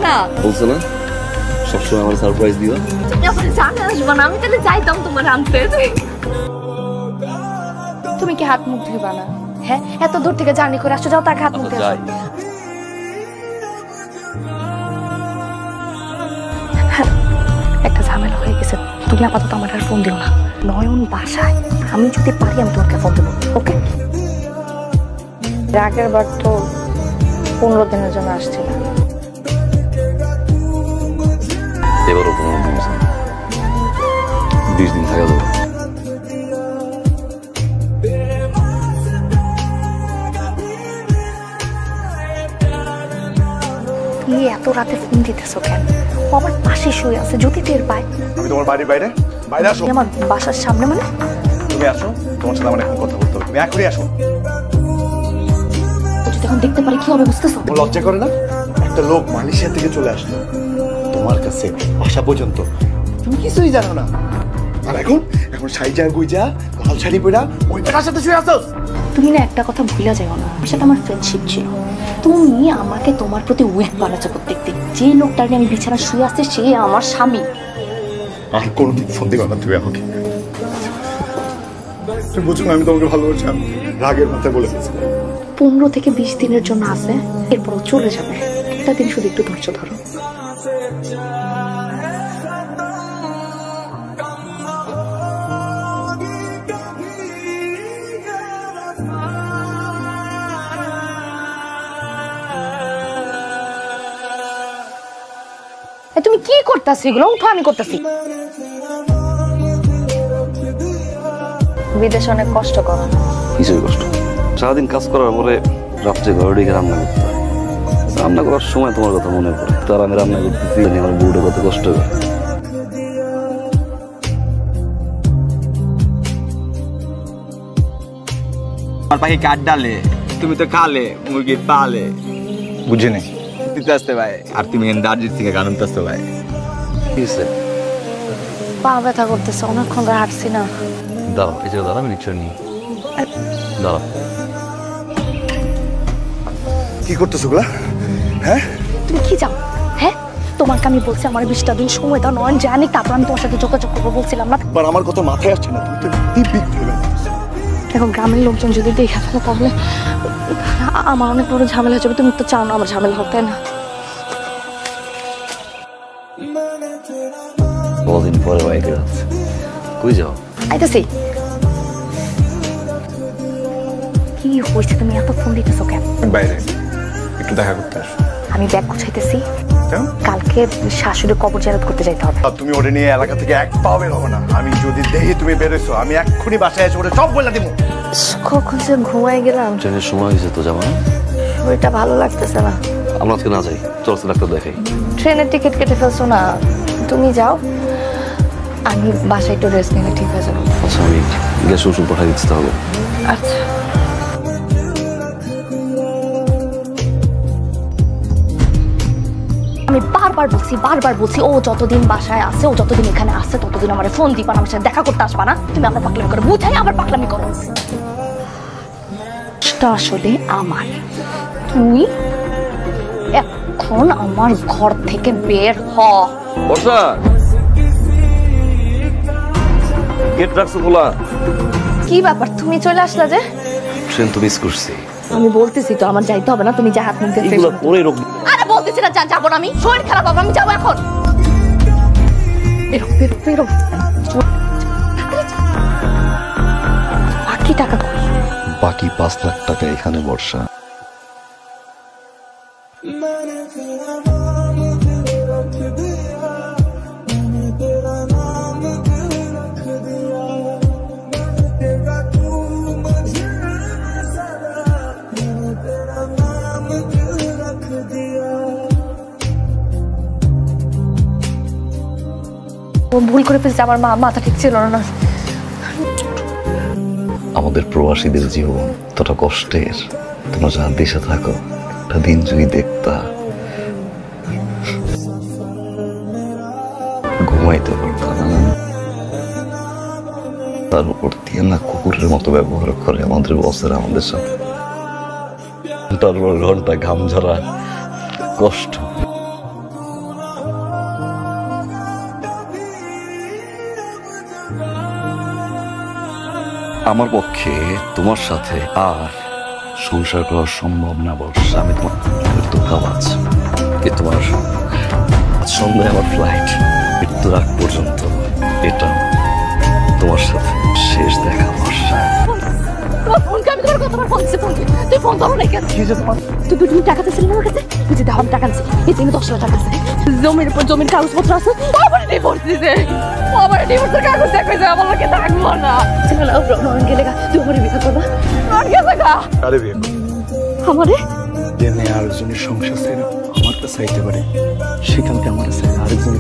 না বলছো না সবসময় আমার সারপ্রাইজ দিও। তুমি আমার জানে আসবে না, আমি তাহলে যাইতাম তোমার আনতে। তুমি কি হাত মুখ ধুইবা না? হ্যাঁ, এত দূর থেকে জার্নি করে আসছো, যাও তাকে হাত মুখ ধুয়ে আসো। একটা ঝামেলা হয়ে গেছে, তুমি আপাতত আমার আর ফোন দিও না। নয়ন বাসায়, আমি যদি পারি আমি তোমাকে ফোন দেবো, ওকে? আগের বার তো 15 দিনের জন্য আসছিল, এবারও 15 দিন, 20 দিন থাকা যাবে। এত রাতে ফোন দিতেছো কেন? আমার পাশে শুয়ে আছে, যদি টের পায়। আমি তোমার বাড়ির বাইরে আসো। আমার বাসার সামনে মানে? তুমি আসো, তোমার সাথে আমার এখন কথা বলতে হবে, তুমি এখনই আসো। এখন দেখতে পারি কি হবে, বুঝতেছো? লজ্জা করে না? একটা লোক মালয়েশিয়া থেকে চলে আসলো তোমার কাছে বাসা পর্যন্ত, তুমি কিছুই জানো না। আর এখন সাইজা গুইজা লাল শাড়ি পরা ওই বেটার সাথে শুয়ে আসো। তুমি না একটা কথা ভুলে যাও না, আমার সাথে আমার ফ্রেন্ডশিপ ছিল। তুমি আমাকে তোমার প্রতি উইক বানাচ্ছো প্রত্যেকদিন। যে লোকটা নিয়ে আমি বিছানা শুয়ে আসছে সে আমার স্বামী। আর কোনদিন ফোন দিবা না তুমি আমাকে। তুমি বুঝো না আমি তোমাকে ভালোবাসি, আমি রাগের মাথায় বলে ফেলছি। 15 থেকে 20 দিনের জন্য আছে, এরপরও চলে যাবে। একটা দিন শুধু একটু ধৈর্য ধরো। তুমি কি করতেছো? এগুলো উঠো, আমি করতেছি। বিদেশে অনেক কষ্ট করো। কিছুই কষ্ট, সারাদিন কাজ করার পরে রাত্রে ঘরে ঢেকে রান্না করতে হয়। রান্না করার সময় তোমার কথা মনে পড়ে, তার আমি রান্না করতেছি, আমার বউটা কত কষ্ট করে। আমার পাখি কাঠ ডালে, তুমি তো খালে মুরগি পালে। বুঝে নেই আসতে ভাই, আর তুমি দার্জিলিং থেকে গান আসতে ভাই। পা ব্যথা করতেছে, অনেকক্ষণ ধরে হাঁটছি না। দাঁড়াও, এই জায়গায় দাঁড়াও, আমি রিক্সা নিই। দাঁড়াও। কি করতেছো গুলা? হ্যাঁ তুমি কি চাও? হ্যাঁ, তোমাকে আমি বলছি আমার 20টা দিন সময় দাও, নয়ন জানি, তারপর আমি তোমার সাথে যোগাযোগ করবো বলছিলাম না? এবার আমার কথা মাথায় আসছে না, তুমি তো দিব্যিক ভেবে। এখন গ্রামের লোকজন যদি দেখে ফেলে তাহলে আমার অনেক বড় ঝামেলা হয়ে যাবে। তুমি তো চাও না আমার ঝামেলা হোক, তাই না? কদিন পরে বাইকে যাচ্ছে, কই যাও? আইতাছি। কি হয়েছে, তুমি এত ফোন দিতেছো কেন? বাইরে একটু দেখা করতে আসো। আমি ব্যাগ গুছাইতেছি, কালকে শাশুড়ি কবর জিয়ারত করতে যাইতে হবে। তুমি ওরে নিয়ে এলাকা থেকে এক পাও বের হবে না। আমি যদি দেখি তুমি বেরোইছো, আমি এক্ষুনি বাসায় এসে ওরে সব বলে দিব। কখন যে ঘুমাই গেলাম। ট্রেনের সময় হয়েছে তো, যাবো না? শরীরটা ভালো লাগতেছে না। আমরা আজকে না যাই, চল ডাক্তার দেখাই। ট্রেনের টিকিট কেটে ফেলছো না, তুমি যাও, আমি বাসায় একটু রেস্ট নিলে ঠিক হয়ে যাবে। আচ্ছা, আমি গ্যাস ওষুধ পাঠিয়ে দিচ্ছি তাহলে। আচ্ছা। আমি বারবার বলছি ও যতদিন বাসায় আছে, ও যতদিন এখানে আছে ততদিন আমার ফোন দিবা না, আমার সাথে দেখা করতে আসবা না। তুমি আবার পাগলামি করো, বুঝাই আবার পাগলামি করো। আসলে আমার, তুই এখন আমার ঘর থেকে বের হ। বর্ষা, গেট রাখছো খোলা? কি ব্যাপার, তুমি চলে আসলা যে? ট্রেন তো মিস করছি। আমি বলতেছি তো আমার যাইতে হবে না, তুমি যা হাত মুখ দিয়ে। এগুলো পরে রোগ। আরে বলতেছি না যাবো না, আমি শরীর খারাপ হবে, আমি যাবো এখন। বেরো। বাকি টাকা কই? বাকি 5 লাখ টাকা এখানে বর্ষা। ভুল করে ফেলছে, আমার মাথা ঠিক ছিল না। আমাদের প্রবাসীদের জীবন তত কষ্টের, তোমরা যার দেশে থাকো একটা দিন যদি দেখতা, ঘুমাইতে পারতাম না। তার উপর দিয়ে না কুকুরের মতো ব্যবহার করে আমাদের বসের আমাদের সাথে। ঘন্টার পর ঘন্টা ঘাম ঝরা কষ্ট। আমার পক্ষে তোমার সাথে আর সংসার করা সম্ভব না বর্ষ। আমি তোমার মৃত্যু কাজ এ তোমার সন্ধ্যায় আমার ফ্লাইট, মৃত্যুর আগ পর্যন্ত এটা তোমার সাথে শেষ দেখা বর্ষা। তুই ফোন ধরো না কেন? তুই 2 টাকা দিয়েছিলি না আমার কাছে? তুই যে দাম টাকা দিয়েছিলি, এই জন্য 10,000 টাকা আছে। জমির উপর জমির কাগজপত্র আছে। আবার ডিভোর্স দিছে, আবার ডিভোর্সের কাগজ দেখাইছে, আমার লোকে থাকবো না। চল নয়ন গেলে তুই আমার বিয়ে করবা? নয়ন গেছে গা। আরে বিয়ে আমারে যে মেয়ে আরেকজনের সংসার ছেড়ে আমার কাছে আইতে পারে, সেখানকে আমার কাছে আরেকজন